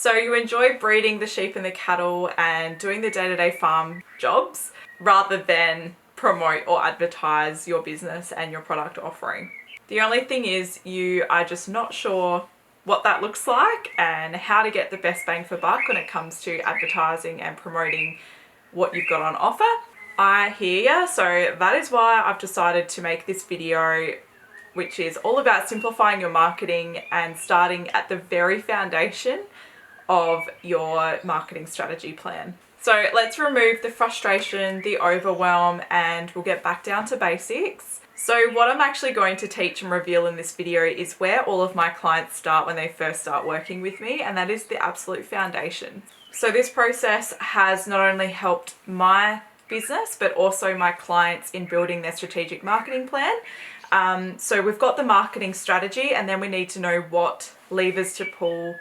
So you enjoy breeding the sheep and the cattle and doing the day-to-day farm jobs rather than promote or advertise your business and your product offering. The only thing is you are just not sure what that looks like and how to get the best bang for buck when it comes to advertising and promoting what you've got on offer. I hear ya, so that is why I've decided to make this video, which is all about simplifying your marketing and starting at the very foundation of your marketing strategy plan. So let's remove the frustration, the overwhelm, and we'll get back down to basics. So what I'm actually going to teach and reveal in this video is where all of my clients start when they first start working with me, and that is the absolute foundation. So this process has not only helped my business, but also my clients in building their strategic marketing plan. So we've got the marketing strategy, and then we need to know what levers to pull,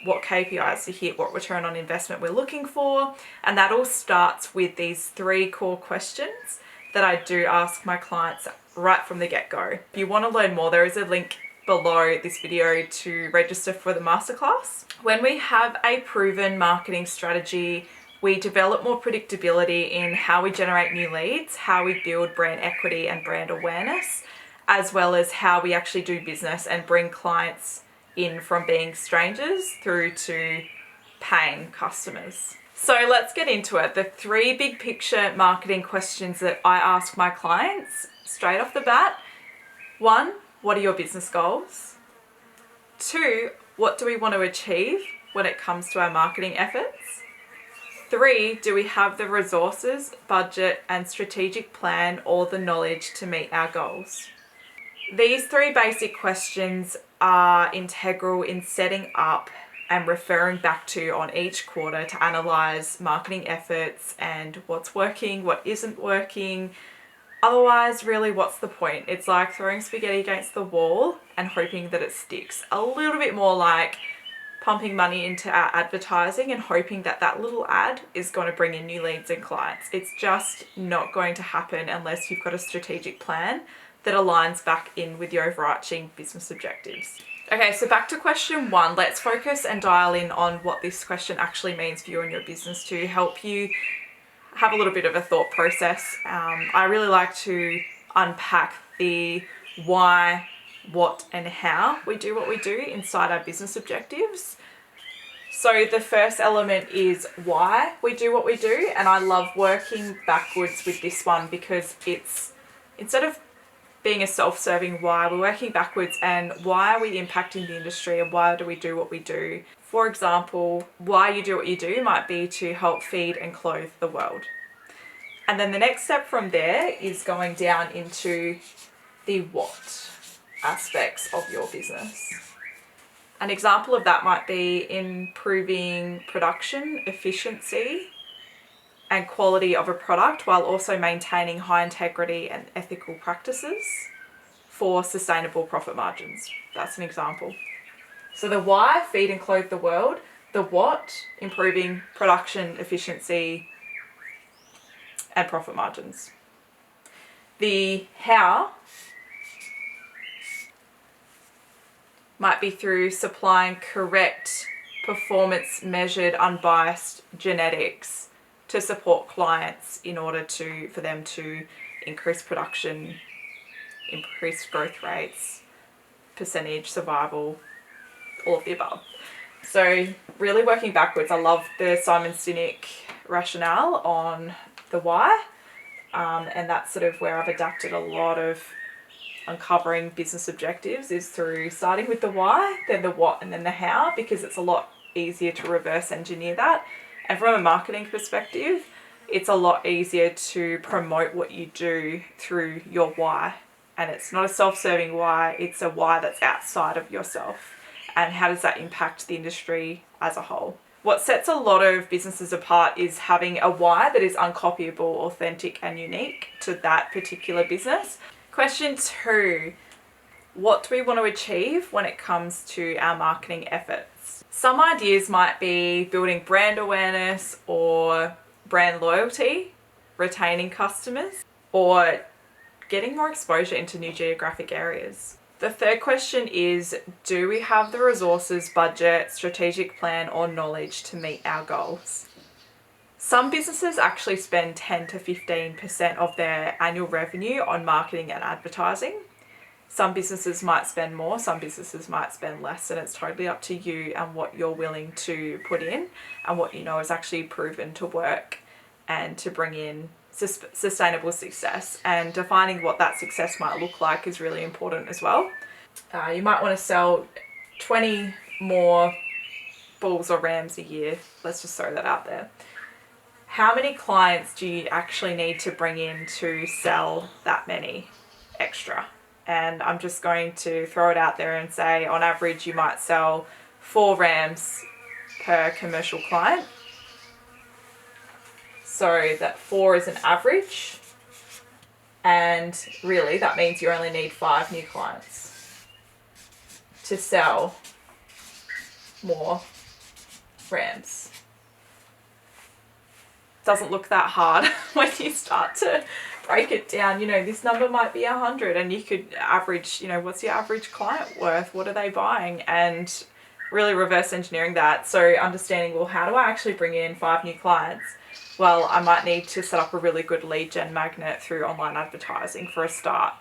what KPIs to hit, what return on investment we're looking for. And that all starts with these 3 core questions that I do ask my clients right from the get-go. If you want to learn more, there is a link below this video to register for the masterclass. When we have a proven marketing strategy, we develop more predictability in how we generate new leads, how we build brand equity and brand awareness, as well as how we actually do business and bring clients in from being strangers through to paying customers. So let's get into it. The 3 big picture marketing questions that I ask my clients straight off the bat. 1, what are your business goals? 2, what do we want to achieve when it comes to our marketing efforts? 3, do we have the resources, budget, and strategic plan or the knowledge to meet our goals? These 3 basic questions are integral in setting up and referring back to on each quarter to analyze marketing efforts and what's working, what isn't working. Otherwise, really, what's the point? It's like throwing spaghetti against the wall and hoping that it sticks. A little bit more like pumping money into our advertising and hoping that that little ad is going to bring in new leads and clients. It's just not going to happen unless you've got a strategic plan that aligns back in with your overarching business objectives. Okay, so back to question 1. Let's focus and dial in on what this question actually means for you and your business to help you have a little bit of a thought process. I really like to unpack the why, what, and how we do what we do inside our business objectives. So the first element is why we do what we do, and I love working backwards with this one because it's, instead of being a self-serving why, we're working backwards and why are we impacting the industry and why do we do what we do. For example, why you do what you do might be to help feed and clothe the world. And then the next step from there is going down into the what aspects of your business. An example of that might be improving production efficiency and quality of a product while also maintaining high integrity and ethical practices for sustainable profit margins. That's an example. So the why, feed and clothe the world. The what, improving production efficiency and profit margins. The how might be through supplying correct, performance measured, unbiased genetics to support clients in order for them to increase production, increase growth rates, percentage, survival, all of the above. So really working backwards. I love the Simon Sinek rationale on the why, and that's sort of where I've adapted a lot of uncovering business objectives is through starting with the why, then the what, and then the how, because it's a lot easier to reverse engineer that. And from a marketing perspective, it's a lot easier to promote what you do through your why. And it's not a self-serving why, it's a why that's outside of yourself. And how does that impact the industry as a whole? What sets a lot of businesses apart is having a why that is uncopyable, authentic, and unique to that particular business. Question 2, what do we want to achieve when it comes to our marketing efforts? Some ideas might be building brand awareness or brand loyalty, retaining customers, or getting more exposure into new geographic areas. The third question is, do we have the resources, budget, strategic plan, or knowledge to meet our goals? Some businesses actually spend 10 to 15% of their annual revenue on marketing and advertising. Some businesses might spend more, some businesses might spend less, and it's totally up to you and what you're willing to put in and what you know is actually proven to work and to bring in sustainable success. And defining what that success might look like is really important as well. You might want to sell 20 more bulls or rams a year. Let's just throw that out there. How many clients do you actually need to bring in to sell that many extra? And I'm just going to throw it out there and say on average you might sell 4 rams per commercial client. So that 4 is an average, and really that means you only need 5 new clients to sell more rams. Doesn't look that hard when you start to break it down. You know, this number might be 100, and you could average, you know, what's your average client worth? What are they buying? And really reverse engineering that. So understanding, well, how do I actually bring in 5 new clients? Well, I might need to set up a really good lead gen magnet through online advertising for a start.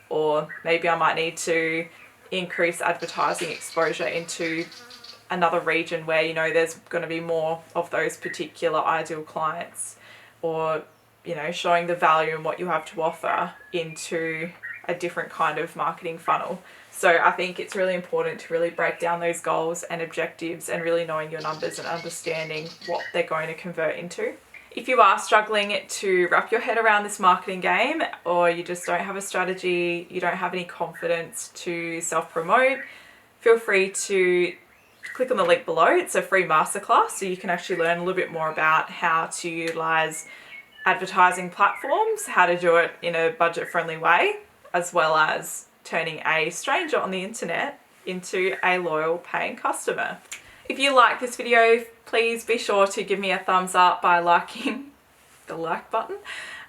Or maybe I might need to increase advertising exposure into another region where, you know, there's going to be more of those particular ideal clients. Or, you know, showing the value and what you have to offer into a different kind of marketing funnel. So I think it's really important to really break down those goals and objectives and really knowing your numbers and understanding what they're going to convert into. If you are struggling to wrap your head around this marketing game, or you just don't have a strategy, you don't have any confidence to self-promote, feel free to click on the link below. It's a free masterclass, so you can actually learn a little bit more about how to utilize advertising platforms, how to do it in a budget-friendly way, as well as turning a stranger on the internet into a loyal paying customer. If you like this video, please be sure to give me a thumbs up by liking the like button,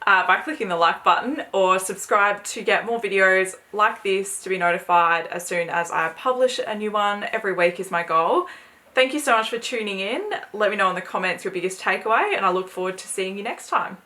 by clicking the like button, or subscribe to get more videos like this to be notified as soon as I publish a new one. Every week is my goal. Thank you so much for tuning in. Let me know in the comments your biggest takeaway, and I look forward to seeing you next time.